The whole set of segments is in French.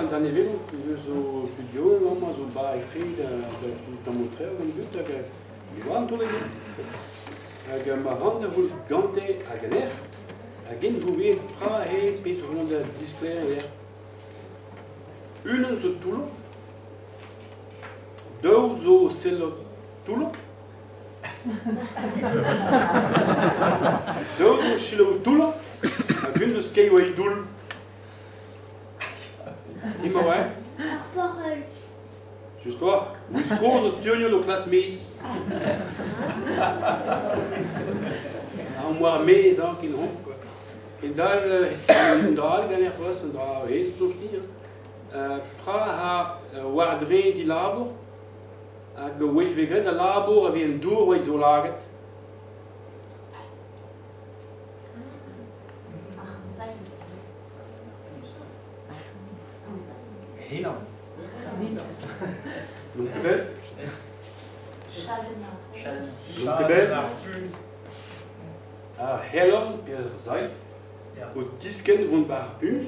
dan je wil zo studio, allemaal zo bij dan moet je een goed dat je want toe liggen. Je mag handen voor gante agener. Agin goeie pra he pis rond de disclaire. Une zo toelo. Deux zo celo toelo. Deux zo chilo toelo. Agin zo skeway doel. Immer ouais. Juste toi, où est-ce qu'on tient le classe mise? En moi mes ans qui n'ont quoi. Et dans le dernière fois, c'est dans le tout petit. Pra wardre di labor. Ag wees we de labor avait un dour waar zo laget. Heel. Donc belle. Donc belle. Helen per zij. Au tisken van par puus.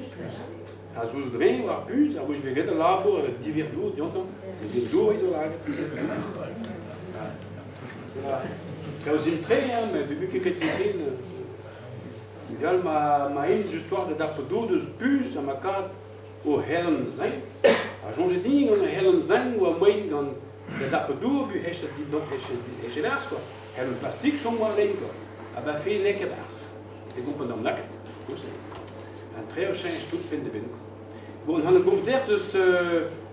Als we drin waar puus, als we de labor avec divers dours, j'entends. C'est des dours isolés. Trouwens in twee, mais vu que c'était gal ma histoire de d'appedo de puus à ma carte au Helen zijn. Als je dingen aan Helen zijn, waar mijn dan de d'appedo, puis is het die dan is het naast quoi. Helen plastic zomaar alleen quoi. Aber veel lekker af. Ik hoop dan lekker. En twee of zijn is goed vinden binnen. Bon, han komt echt dus